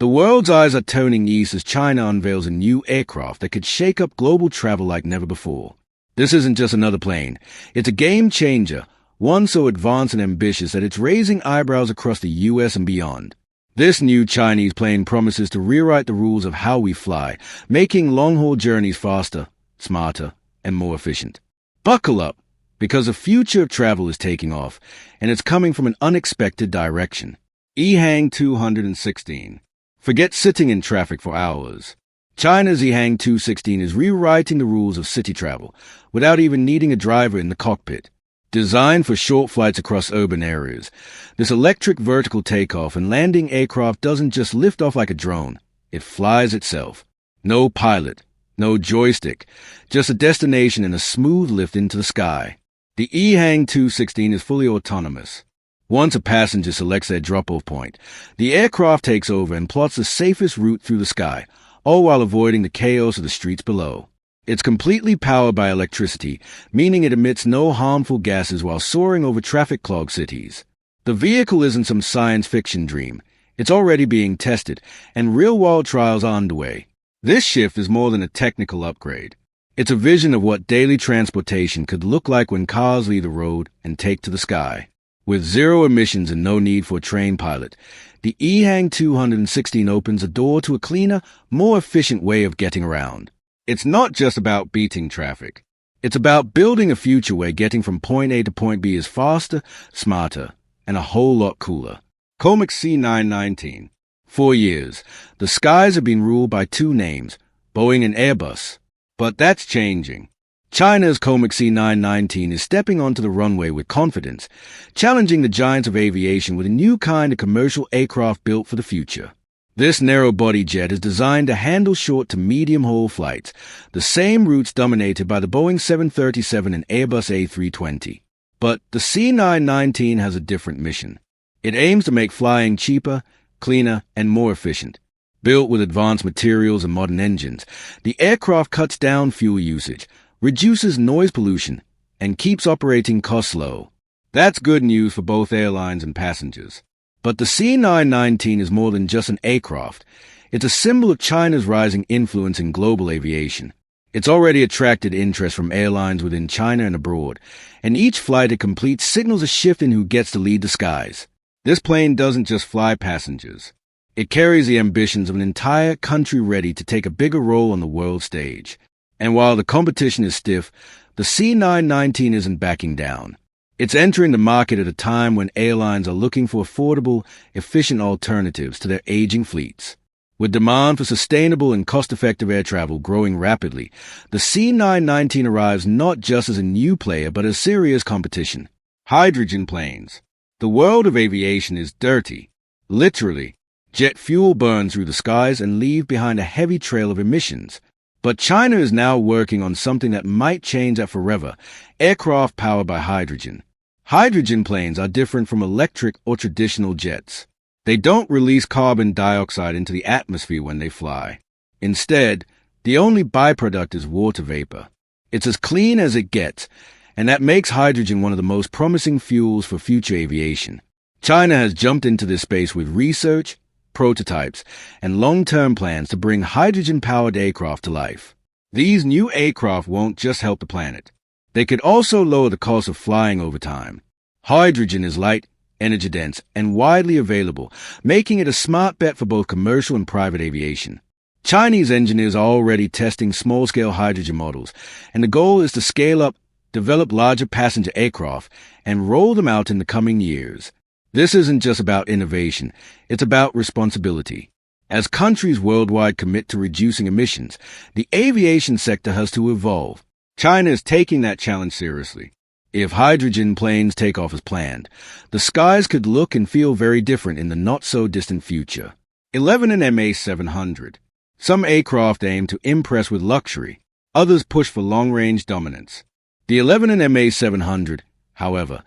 The world's eyes are turning east as China unveils a new aircraft that could shake up global travel like never before. This isn't just another plane. It's a game changer, one so advanced and ambitious that it's raising eyebrows across the US and beyond. This new Chinese plane promises to rewrite the rules of how we fly, making long-haul journeys faster, smarter, and more efficient. Buckle up, because the future of travel is taking off, and it's coming from an unexpected direction. EHang 216. Forget sitting in traffic for hours. China's EHang 216 is rewriting the rules of city travel without even needing a driver in the cockpit. Designed for short flights across urban areas, this electric vertical takeoff and landing aircraft doesn't just lift off like a drone, it flies itself. No pilot, no joystick, just a destination and a smooth lift into the sky. The EHang 216 is fully autonomous. Once a passenger selects their drop-off point, the aircraft takes over and plots the safest route through the sky, all while avoiding the chaos of the streets below. It's completely powered by electricity, meaning it emits no harmful gases while soaring over traffic-clogged cities. The vehicle isn't some science fiction dream. It's already being tested, and real-world trials are underway. This shift is more than a technical upgrade. It's a vision of what daily transportation could look like when cars leave the road and take to the sky. With zero emissions and no need for a trained pilot, the EHang 216 opens a door to a cleaner, more efficient way of getting around. It's not just about beating traffic. It's about building a future where getting from point A to point B is faster, smarter, and a whole lot cooler. Comac C919. 4 years. The skies have been ruled by two names, Boeing and Airbus. But that's changing. China's Comac C919 is stepping onto the runway with confidence, challenging the giants of aviation with a new kind of commercial aircraft built for the future. This narrow-body jet is designed to handle short to medium-haul flights, the same routes dominated by the Boeing 737 and Airbus A320. But the C919 has a different mission. It aims to make flying cheaper, cleaner, and more efficient. Built with advanced materials and modern engines, the aircraft cuts down fuel usage, reduces noise pollution, and keeps operating costs low. That's good news for both airlines and passengers. But the C919 is more than just an aircraft. It's a symbol of China's rising influence in global aviation. It's already attracted interest from airlines within China and abroad, and each flight it completes signals a shift in who gets to lead the skies. This plane doesn't just fly passengers. It carries the ambitions of an entire country ready to take a bigger role on the world stage. And while the competition is stiff, the C919 isn't backing down. It's entering the market at a time when airlines are looking for affordable, efficient alternatives to their aging fleets. With demand for sustainable and cost-effective air travel growing rapidly, the C919 arrives not just as a new player but as serious competition. Hydrogen planes. The world of aviation is dirty. Literally, jet fuel burns through the skies and leave behind a heavy trail of emissions. But China is now working on something that might change that forever, aircraft powered by hydrogen. Hydrogen planes are different from electric or traditional jets. They don't release carbon dioxide into the atmosphere when they fly. Instead, the only byproduct is water vapor. It's as clean as it gets, and that makes hydrogen one of the most promising fuels for future aviation. China has jumped into this space with research, prototypes, and long-term plans to bring hydrogen-powered aircraft to life. These new aircraft won't just help the planet. They could also lower the cost of flying over time. Hydrogen is light, energy-dense, and widely available, making it a smart bet for both commercial and private aviation. Chinese engineers are already testing small-scale hydrogen models, and the goal is to scale up, develop larger passenger aircraft, and roll them out in the coming years. This isn't just about innovation, it's about responsibility. As countries worldwide commit to reducing emissions, the aviation sector has to evolve. China is taking that challenge seriously. If hydrogen planes take off as planned, the skies could look and feel very different in the not-so-distant future. 11 and MAX 700. Some aircraft aim to impress with luxury, others push for long-range dominance. The 11 and MAX 700, however,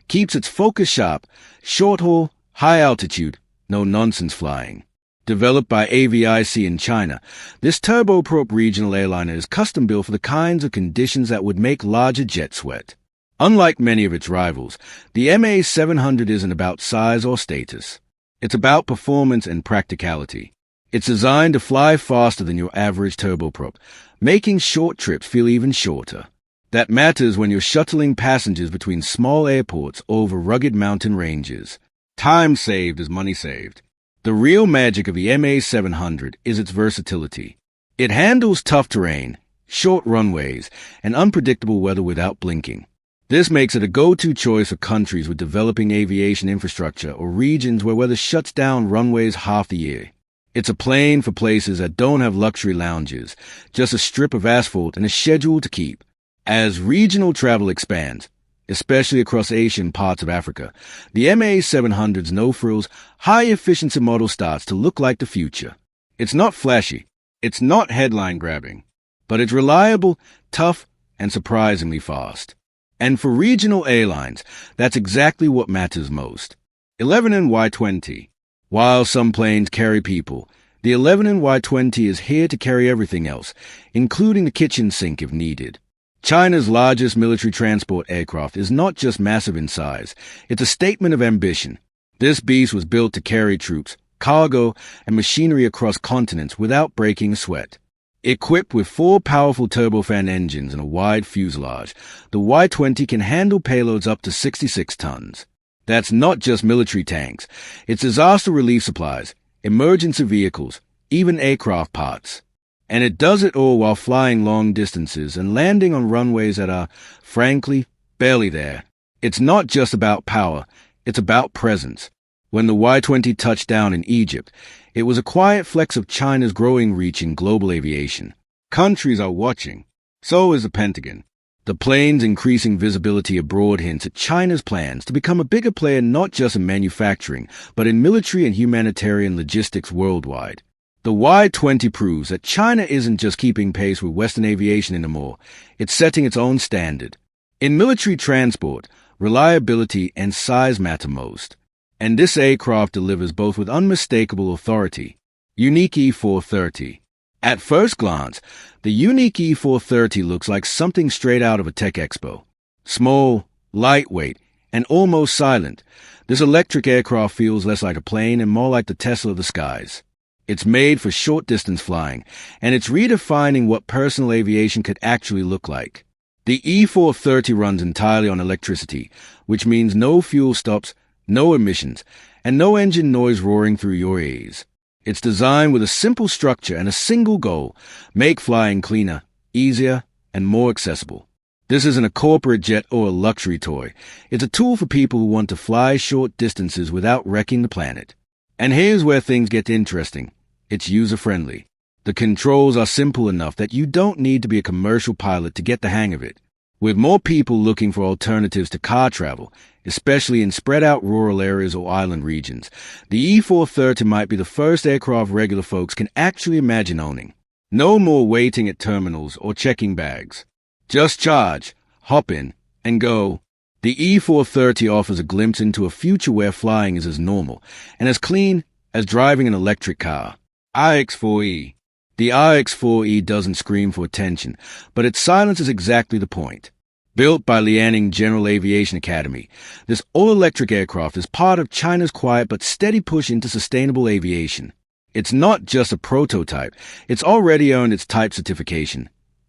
keeps its focus sharp, short-haul, high-altitude, no-nonsense flying. Developed by AVIC in China, this turboprop regional airliner is custom-built for the kinds of conditions that would make larger jets sweat. Unlike many of its rivals, the MAX 700 isn't about size or status. It's about performance and practicality. It's designed to fly faster than your average turboprop, making short trips feel even shorter. That matters when you're shuttling passengers between small airports or over rugged mountain ranges. Time saved is money saved. The real magic of the MA700 is its versatility. It handles tough terrain, short runways, and unpredictable weather without blinking. This makes it a go-to choice for countries with developing aviation infrastructure or regions where weather shuts down runways half the year. It's a plane for places that don't have luxury lounges, just a strip of asphalt and a schedule to keep. As regional travel expands, especially across Asia and parts of Africa, the MA700's no-frills, high-efficiency model starts to look like the future. It's not flashy, it's not headline-grabbing, but it's reliable, tough, and surprisingly fast. And for regional airlines, that's exactly what matters most. 11NY20. While some planes carry people, the 11NY20 is here to carry everything else, including the kitchen sink if needed. China's largest military transport aircraft is not just massive in size, it's a statement of ambition. This beast was built to carry troops, cargo, and machinery across continents without breaking a sweat. Equipped with 4 powerful turbofan engines and a wide fuselage, the Y-20 can handle payloads up to 66 tons. That's not just military tanks. It's disaster relief supplies, emergency vehicles, even aircraft parts. And it does it all while flying long distances and landing on runways that are, frankly, barely there. It's not just about power, it's about presence. When the Y-20 touched down in Egypt, it was a quiet flex of China's growing reach in global aviation. Countries are watching. So is the Pentagon. The plane's increasing visibility abroad hints at China's plans to become a bigger player not just in manufacturing, but in military and humanitarian logistics worldwide. The Y-20 proves that China isn't just keeping pace with Western aviation anymore, it's setting its own standard. In military transport, reliability and size matter most. And this aircraft delivers both with unmistakable authority. Yuneec E430. At first glance, the Yuneec E430 looks like something straight out of a tech expo. Small, lightweight, and almost silent, this electric aircraft feels less like a plane and more like the Tesla of the skies. It's made for short-distance flying, and it's redefining what personal aviation could actually look like. The E430 runs entirely on electricity, which means no fuel stops, no emissions, and no engine noise roaring through your ears. It's designed with a simple structure and a single goal: make flying cleaner, easier, and more accessible. This isn't a corporate jet or a luxury toy. It's a tool for people who want to fly short distances without wrecking the planet. And here's where things get interesting. It's user-friendly. The controls are simple enough that you don't need to be a commercial pilot to get the hang of it. With more people looking for alternatives to car travel, especially in spread-out rural areas or island regions, the E430 might be the first aircraft regular folks can actually imagine owning. No more waiting at terminals or checking bags. Just charge, hop in, and go. The E430 offers a glimpse into a future where flying is as normal and as clean as driving an electric car. RX-4E. The RX-4E doesn't scream for attention, but its silence is exactly the point. Built by Liaoning General Aviation Academy, this all-electric aircraft is part of China's quiet but steady push into sustainable aviation. It's not just a prototype, it's already earned its type certification,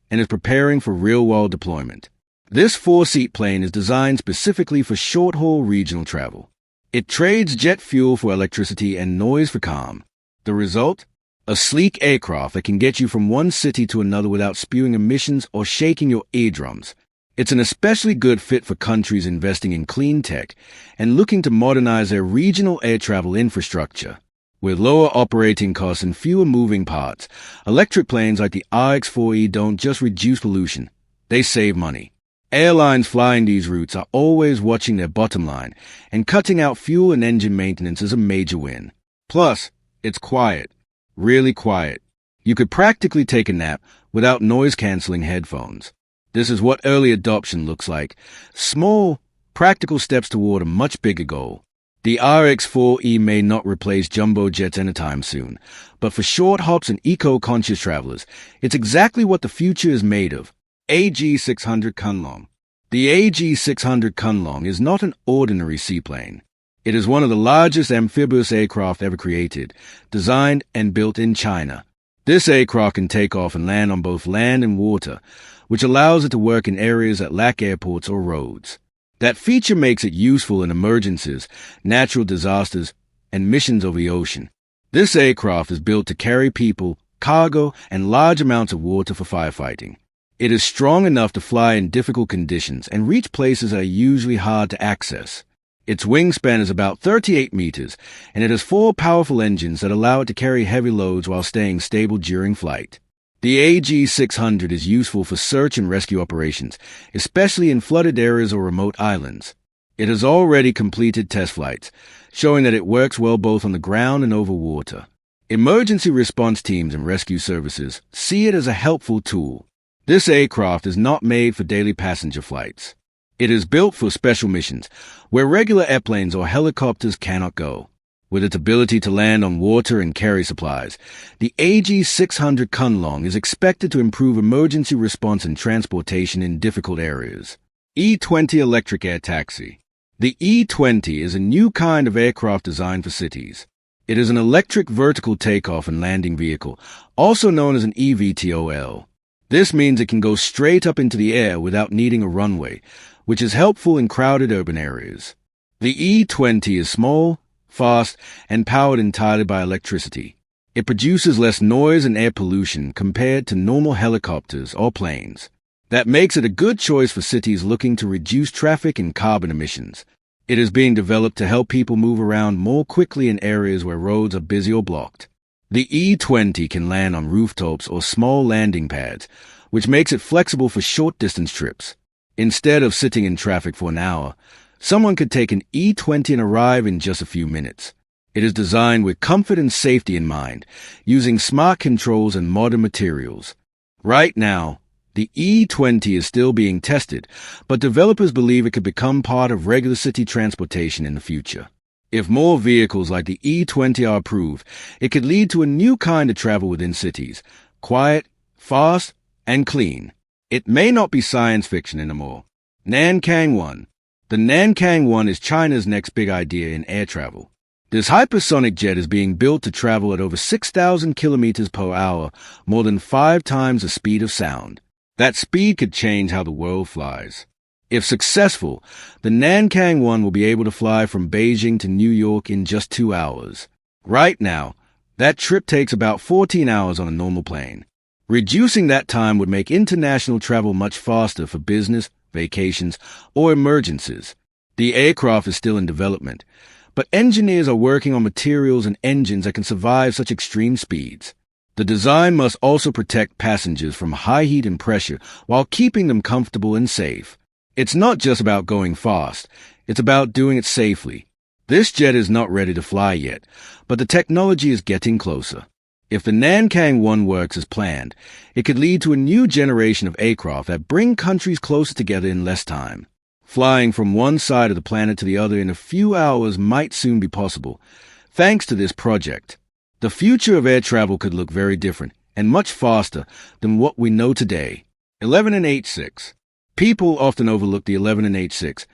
and is preparing for real-world deployment. This 4-seat plane is designed specifically for short-haul regional travel. It trades jet fuel for electricity and noise for calm. The result? A sleek aircraft that can get you from one city to another without spewing emissions or shaking your eardrums. It's an especially good fit for countries investing in clean tech and looking to modernize their regional air travel infrastructure. With lower operating costs and fewer moving parts, electric planes like the RX-4E don't just reduce pollution, they save money. Airlines flying these routes are always watching their bottom line, and cutting out fuel and engine maintenance is a major win. Plus, it's quiet. Really quiet. You could practically take a nap without noise-canceling headphones. This is what early adoption looks like. Small, practical steps toward a much bigger goal. The RX-4E may not replace jumbo jets anytime soon, but for short hops and eco-conscious travelers, it's exactly what the future is made of. AG600 Kunlong. The AG600 Kunlong is not an ordinary seaplane. It is one of the largest amphibious aircraft ever created, designed and built in China. This aircraft can take off and land on both land and water, which allows it to work in areas that lack airports or roads. That feature makes it useful in emergencies, natural disasters, and missions over the ocean. This aircraft is built to carry people, cargo, and large amounts of water for firefighting. It is strong enough to fly in difficult conditions and reach places that are usually hard to access. Its wingspan is about 38 meters, and it has 4 powerful engines that allow it to carry heavy loads while staying stable during flight. The AG600 is useful for search and rescue operations, especially in flooded areas or remote islands. It has already completed test flights, showing that it works well both on the ground and over water. Emergency response teams and rescue services see it as a helpful tool. This aircraft is not made for daily passenger flights. It is built for special missions, where regular airplanes or helicopters cannot go. With its ability to land on water and carry supplies, the AG600 Kunlong is expected to improve emergency response and transportation in difficult areas. E20 Electric Air Taxi. The E20 is a new kind of aircraft designed for cities. It is an electric vertical takeoff and landing vehicle, also known as an eVTOL. This means it can go straight up into the air without needing a runway, which is helpful in crowded urban areas. The E20 is small, fast, and powered entirely by electricity. It produces less noise and air pollution compared to normal helicopters or planes. That makes it a good choice for cities looking to reduce traffic and carbon emissions. It is being developed to help people move around more quickly in areas where roads are busy or blocked. The E20 can land on rooftops or small landing pads, which makes it flexible for short-distance trips. Instead of sitting in traffic for an hour, someone could take an E20 and arrive in just a few minutes. It is designed with comfort and safety in mind, using smart controls and modern materials. Right now, the E20 is still being tested, but developers believe it could become part of regular city transportation in the future. If more vehicles like the E20 are approved, it could lead to a new kind of travel within cities: quiet, fast, and clean. It may not be science fiction anymore. Nancang 1. The Nancang 1 is China's next big idea in air travel. This hypersonic jet is being built to travel at over 6,000 kilometers per hour, more than 5 times the speed of sound. That speed could change how the world flies. If successful, the Nancang 1 will be able to fly from Beijing to New York in just 2 hours. Right now, that trip takes about 14 hours on a normal plane. Reducing that time would make international travel much faster for business, vacations, or emergencies. The aircraft is still in development, but engineers are working on materials and engines that can survive such extreme speeds. The design must also protect passengers from high heat and pressure while keeping them comfortable and safe. It's not just about going fast, it's about doing it safely. This jet is not ready to fly yet, but the technology is getting closer. If the Nancang 1 works as planned, it could lead to a new generation of aircraft that bring countries closer together in less time. Flying from one side of the planet to the other in a few hours might soon be possible, thanks to this project. The future of air travel could look very different and much faster than what we know today. 11 and H6. People often overlook the 11 and H6,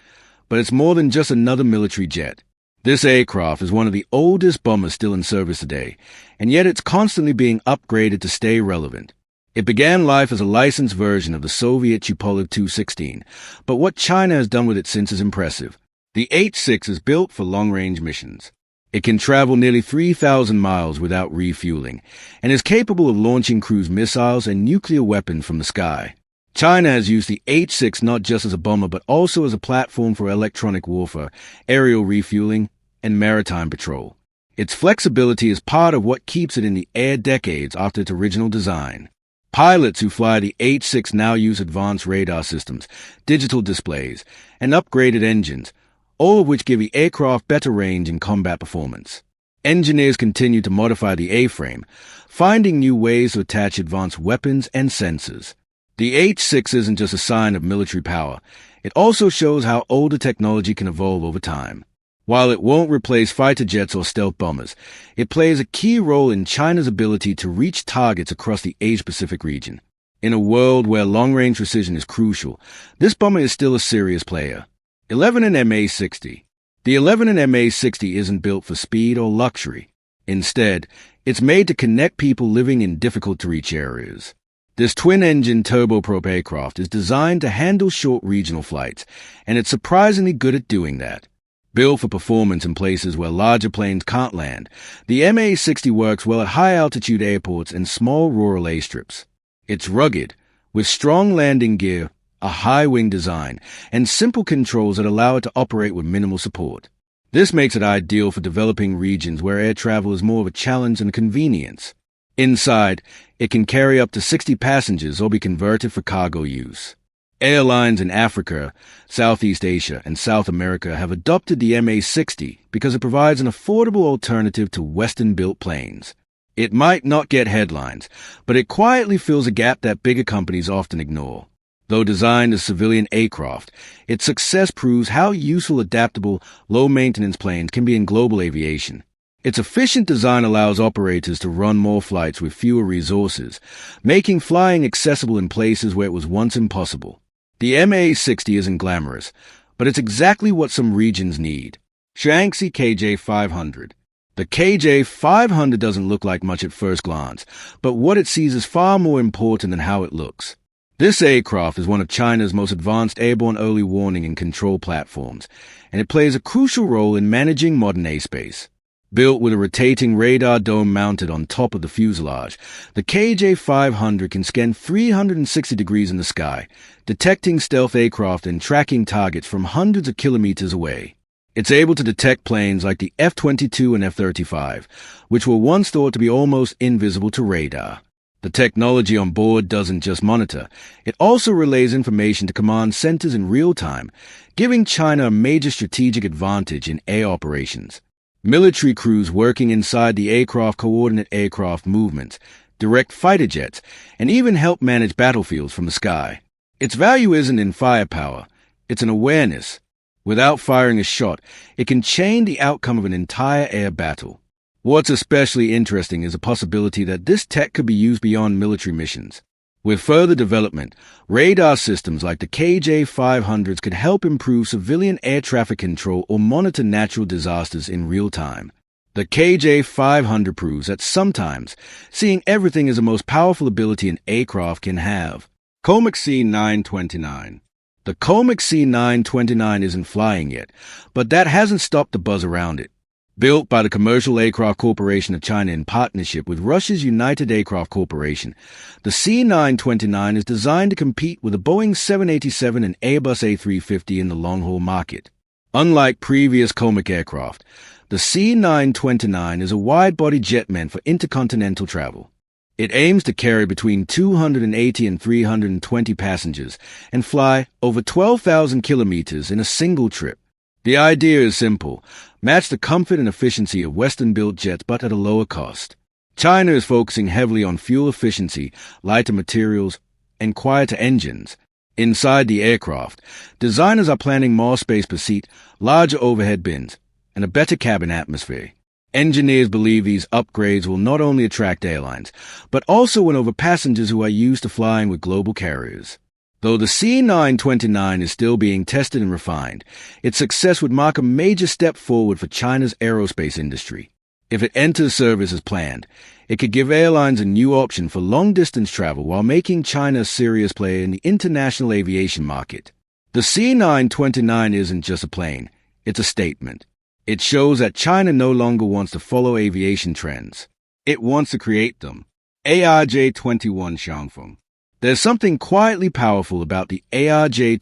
but it's more than just another military jet. This aircraft is one of the oldest bombers still in service today, and yet it's constantly being upgraded to stay relevant. It began life as a licensed version of the Soviet Tupolev Tu-16, but what China has done with it since is impressive. The H6 is built for long-range missions. It can travel nearly 3,000 miles without refueling, and is capable of launching cruise missiles and nuclear weapons from the sky. China has used the H6 not just as a bomber but also as a platform for electronic warfare, aerial refueling, and maritime patrol. Its flexibility is part of what keeps it in the air decades after its original design. Pilots who fly the H6 now use advanced radar systems, digital displays, and upgraded engines, all of which give the aircraft better range and combat performance. Engineers continue to modify the A-frame, finding new ways to attach advanced weapons and sensors. The H6 isn't just a sign of military power, it also shows how older technology can evolve over time. While it won't replace fighter jets or stealth bombers, it plays a key role in China's ability to reach targets across the Asia-Pacific region. In a world where long-range precision is crucial, this bomber is still a serious player. 11 and MA-60. The 11 and MA60 isn't built for speed or luxury. Instead, it's made to connect people living in difficult-to-reach areas. This twin-engine turboprop aircraft is designed to handle short regional flights, and it's surprisingly good at doing that. Built for performance in places where larger planes can't land, the MA60 works well at high-altitude airports and small rural airstrips. It's rugged, with strong landing gear, a high-wing design, and simple controls that allow it to operate with minimal support. This makes it ideal for developing regions where air travel is more of a challenge than a convenience. Inside, it can carry up to 60 passengers or be converted for cargo use. Airlines in Africa, Southeast Asia, and South America have adopted the MA60 because it provides an affordable alternative to Western-built planes. It might not get headlines, but it quietly fills a gap that bigger companies often ignore. Though designed as civilian aircraft, its success proves how useful adaptable, low-maintenance planes can be in global aviation. Its efficient design allows operators to run more flights with fewer resources, making flying accessible in places where it was once impossible. The MA60 isn't glamorous, but it's exactly what some regions need. Shaanxi KJ500. The KJ500 doesn't look like much at first glance, but what it sees is far more important than how it looks. This aircraft is one of China's most advanced airborne early warning and control platforms, and it plays a crucial role in managing modern airspace. Built with a rotating radar dome mounted on top of the fuselage, the KJ500 can scan 360 degrees in the sky, detecting stealth aircraft and tracking targets from hundreds of kilometers away. It's able to detect planes like the F-22 and F-35, which were once thought to be almost invisible to radar. The technology on board doesn't just monitor, it also relays information to command centers in real time, giving China a major strategic advantage in air operations. Military crews working inside the aircraft coordinate aircraft movements, direct fighter jets, and even help manage battlefields from the sky. Its value isn't in firepower, it's in awareness. Without firing a shot, it can change the outcome of an entire air battle. What's especially interesting is the possibility that this tech could be used beyond military missions. With further development, radar systems like the KJ500s could help improve civilian air traffic control or monitor natural disasters in real time. The KJ500 proves that sometimes seeing everything is the most powerful ability an aircraft can have. Comac C929. The Comac C929 isn't flying yet, but that hasn't stopped the buzz around it. Built by the Commercial Aircraft Corporation of China in partnership with Russia's United Aircraft Corporation, the C929 is designed to compete with the Boeing 787 and Airbus A350 in the long-haul market. Unlike previous Comac aircraft, the C929 is a wide-body jet meant for intercontinental travel. It aims to carry between 280 and 320 passengers and fly over 12,000 kilometers in a single trip. The idea is simple. Match the comfort and efficiency of Western-built jets but at a lower cost. China is focusing heavily on fuel efficiency, lighter materials, and quieter engines. Inside the aircraft, designers are planning more space per seat, larger overhead bins, and a better cabin atmosphere. Engineers believe these upgrades will not only attract airlines, but also win over passengers who are used to flying with global carriers. Though the C929 is still being tested and refined, its success would mark a major step forward for China's aerospace industry. If it enters service as planned, it could give airlines a new option for long-distance travel while making China a serious player in the international aviation market. The C929 isn't just a plane, it's a statement. It shows that China no longer wants to follow aviation trends. It wants to create them. ARJ-21 Xiangfeng. There's something quietly powerful about the ARJ-21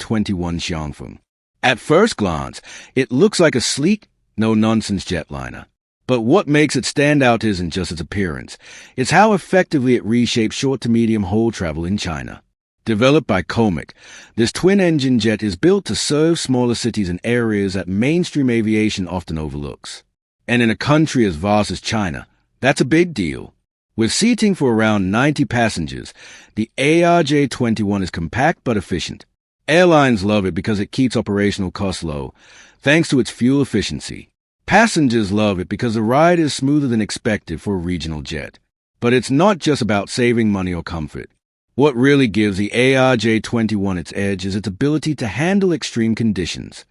Xiangfeng. At first glance, it looks like a sleek, no-nonsense jetliner. But what makes it stand out isn't just its appearance, it's how effectively it reshapes short to medium haul travel in China. Developed by Comac, this twin-engine jet is built to serve smaller cities and areas that mainstream aviation often overlooks. And in a country as vast as China, that's a big deal. With seating for around 90 passengers, the ARJ-21 is compact but efficient. Airlines love it because it keeps operational costs low, thanks to its fuel efficiency. Passengers love it because the ride is smoother than expected for a regional jet. But it's not just about saving money or comfort. What really gives the ARJ-21 its edge is its ability to handle extreme conditions.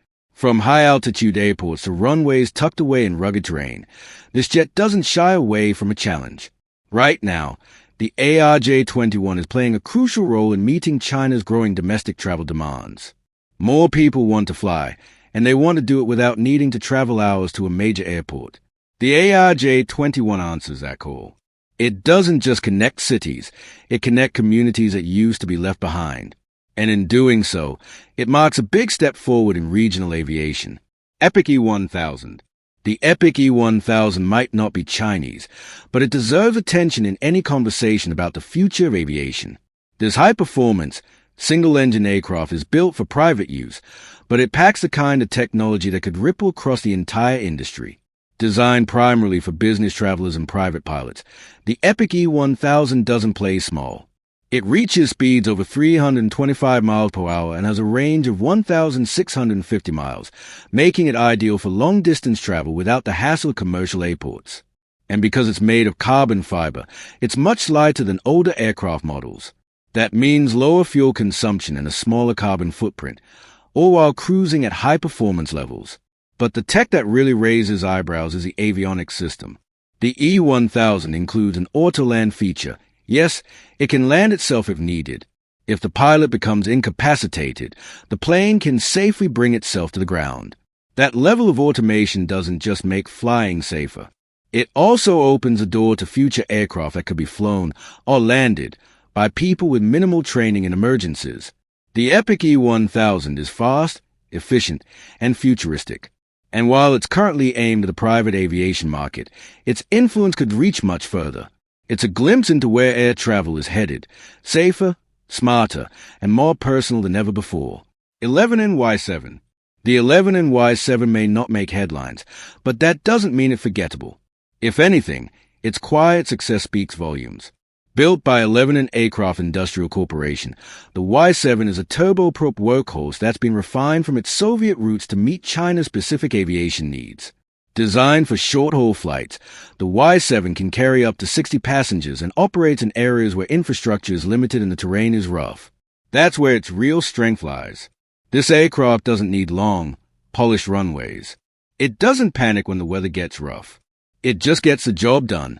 From high-altitude airports to runways tucked away in rugged terrain, this jet doesn't shy away from a challenge. Right now, the ARJ21 is playing a crucial role in meeting China's growing domestic travel demands. More people want to fly, and they want to do it without needing to travel hours to a major airport. The ARJ21 answers that call. It doesn't just connect cities, it connects communities that used to be left behind. And in doing so, it marks a big step forward in regional aviation. Epic E1000. The Epic E1000 might not be Chinese, but it deserves attention in any conversation about the future of aviation. This high-performance, single-engine aircraft is built for private use, but it packs the kind of technology that could ripple across the entire industry. Designed primarily for business travelers and private pilots, the Epic E1000 doesn't play small. It reaches speeds over 325 miles per hour and has a range of 1,650 miles, making it ideal for long-distance travel without the hassle of commercial airports. And because it's made of carbon fiber, it's much lighter than older aircraft models. That means lower fuel consumption and a smaller carbon footprint, all while cruising at high performance levels. But the tech that really raises eyebrows is the avionics system. The E1000 includes an auto-land feature. Yes, it can land itself if needed. If the pilot becomes incapacitated, the plane can safely bring itself to the ground. That level of automation doesn't just make flying safer. It also opens a door to future aircraft that could be flown or landed by people with minimal training in emergencies. The Epic E1000 is fast, efficient, and futuristic. And while it's currently aimed at the private aviation market, its influence could reach much further. It's a glimpse into where air travel is headed, safer, smarter, and more personal than ever before. 11NY7. The 11NY7 may not make headlines, but that doesn't mean it's forgettable. If anything, its quiet success speaks volumes. Built by 11N Aircraft Industrial Corporation, the Y7 is a turboprop workhorse that's been refined from its Soviet roots to meet China's specific aviation needs. Designed for short-haul flights, the Y7 can carry up to 60 passengers and operates in areas where infrastructure is limited and the terrain is rough. That's where its real strength lies. This aircraft doesn't need long, polished runways. It doesn't panic when the weather gets rough. It just gets the job done,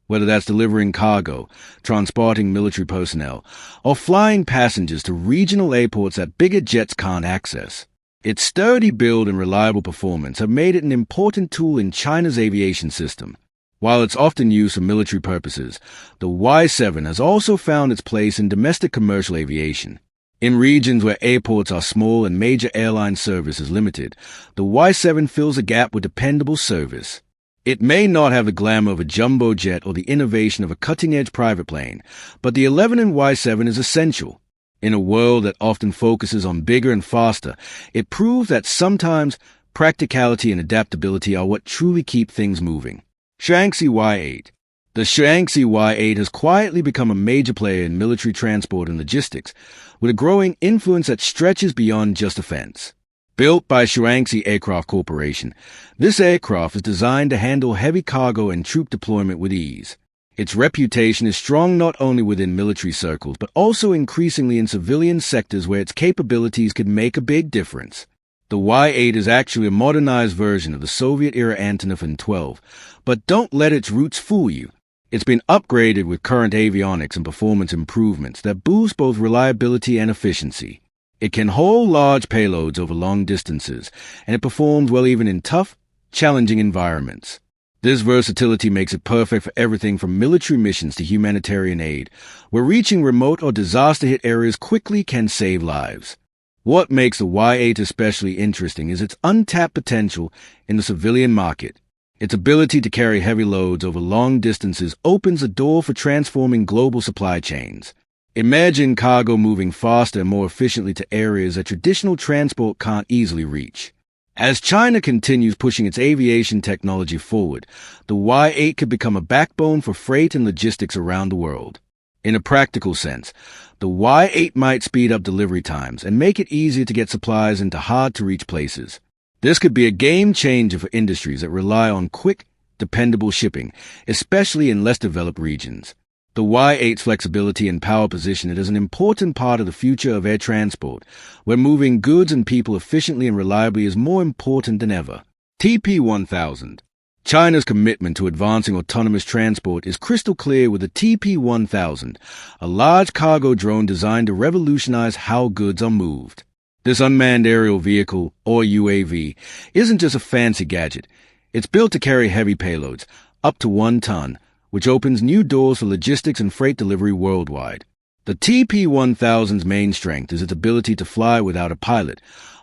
whether that's delivering cargo, transporting military personnel, or flying passengers to regional airports that bigger jets can't access. Its sturdy build and reliable performance have made it an important tool in China's aviation system. While it's often used for military purposes, the Y7 has also found its place in domestic commercial aviation. In regions where airports are small and major airline service is limited, the Y7 fills a gap with dependable service. It may not have the glamour of a jumbo jet or the innovation of a cutting-edge private plane, but the 11N Y7 is essential. In a world that often focuses on bigger and faster, it proves that sometimes practicality and adaptability are what truly keep things moving. Shaanxi Y8. The Shaanxi Y8 has quietly become a major player in military transport and logistics, with a growing influence that stretches beyond just defense. Built by Shaanxi Aircraft Corporation, this aircraft is designed to handle heavy cargo and troop deployment with ease. Its reputation is strong not only within military circles, but also increasingly in civilian sectors where its capabilities could make a big difference. The Y8 is actually a modernized version of the Soviet-era Antonov An-12, but don't let its roots fool you. It's been upgraded with current avionics and performance improvements that boost both reliability and efficiency. It can haul large payloads over long distances, and it performs well even in tough, challenging environments. This versatility makes it perfect for everything from military missions to humanitarian aid, where reaching remote or disaster-hit areas quickly can save lives. What makes the Y8 especially interesting is its untapped potential in the civilian market. Its ability to carry heavy loads over long distances opens the door for transforming global supply chains. Imagine cargo moving faster and more efficiently to areas that traditional transport can't easily reach. As China continues pushing its aviation technology forward, the Y8 could become a backbone for freight and logistics around the world. In a practical sense, the Y8 might speed up delivery times and make it easier to get supplies into hard-to-reach places. This could be a game-changer for industries that rely on quick, dependable shipping, especially in less developed regions. The Y-8's flexibility and power position it as an important part of the future of air transport, where moving goods and people efficiently and reliably is more important than ever. TP-1000. China's commitment to advancing autonomous transport is crystal clear with the TP-1000, a large cargo drone designed to revolutionize how goods are moved. This unmanned aerial vehicle, or UAV, isn't just a fancy gadget. It's built to carry heavy payloads, up to 1 ton, which opens new doors for logistics and freight delivery worldwide. The TP-1000's main strength is its ability to fly without a pilot,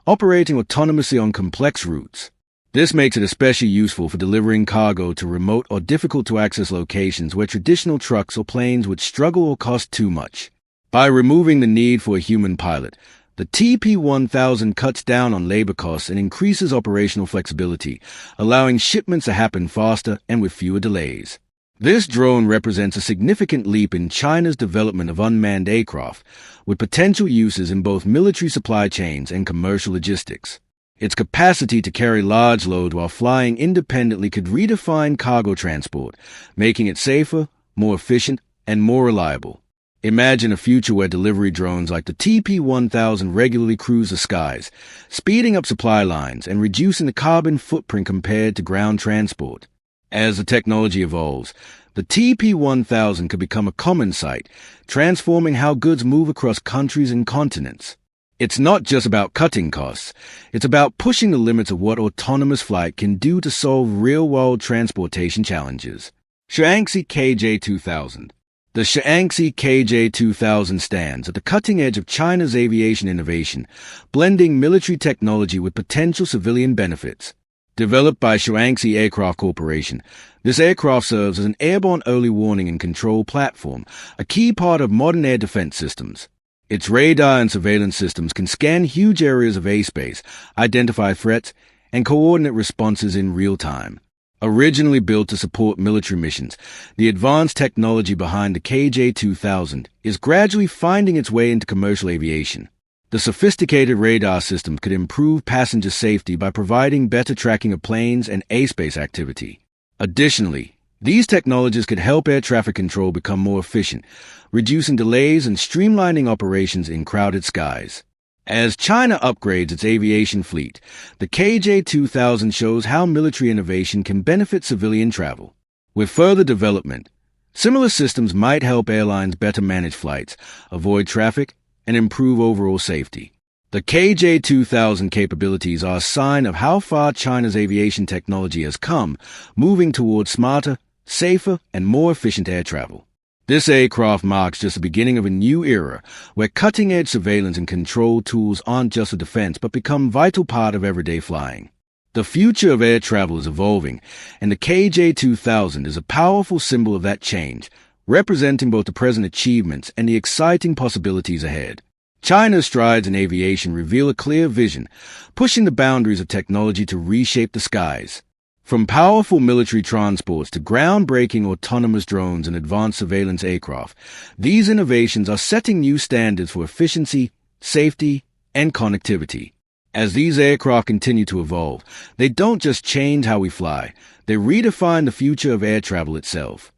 operating autonomously on complex routes. This makes it especially useful for delivering cargo to remote or difficult-to-access locations where traditional trucks or planes would struggle or cost too much. By removing the need for a human pilot, the TP-1000 cuts down on labor costs and increases operational flexibility, allowing shipments to happen faster and with fewer delays. This drone represents a significant leap in China's development of unmanned aircraft, with potential uses in both military supply chains and commercial logistics. Its capacity to carry large loads while flying independently could redefine cargo transport, making it safer, more efficient, and more reliable. Imagine a future where delivery drones like the TP-1000 regularly cruise the skies, speeding up supply lines and reducing the carbon footprint compared to ground transport. As the technology evolves, the TP-1000 could become a common sight, transforming how goods move across countries and continents. It's not just about cutting costs. It's about pushing the limits of what autonomous flight can do to solve real-world transportation challenges. Shaanxi KJ-2000. The Shaanxi KJ-2000 stands at the cutting edge of China's aviation innovation, blending military technology with potential civilian benefits. Developed by Shaanxi Aircraft Corporation, this aircraft serves as an airborne early warning and control platform, a key part of modern air defense systems. Its radar and surveillance systems can scan huge areas of airspace, identify threats, and coordinate responses in real time. Originally built to support military missions, the advanced technology behind the KJ-2000 is gradually finding its way into commercial aviation. The sophisticated radar system could improve passenger safety by providing better tracking of planes and airspace activity. Additionally, these technologies could help air traffic control become more efficient, reducing delays and streamlining operations in crowded skies. As China upgrades its aviation fleet, the KJ-2000 shows how military innovation can benefit civilian travel. With further development, similar systems might help airlines better manage flights, avoid traffic, and improve overall safety. The KJ-2000 capabilities are a sign of how far China's aviation technology has come, moving towards smarter, safer, and more efficient air travel. This aircraft marks just the beginning of a new era where cutting-edge surveillance and control tools aren't just a defense but become a vital part of everyday flying. The future of air travel is evolving, and the KJ-2000 is a powerful symbol of that change, representing both the present achievements and the exciting possibilities ahead. China's strides in aviation reveal a clear vision, pushing the boundaries of technology to reshape the skies. From powerful military transports to groundbreaking autonomous drones and advanced surveillance aircraft, these innovations are setting new standards for efficiency, safety, and connectivity. As these aircraft continue to evolve, they don't just change how we fly, they redefine the future of air travel itself.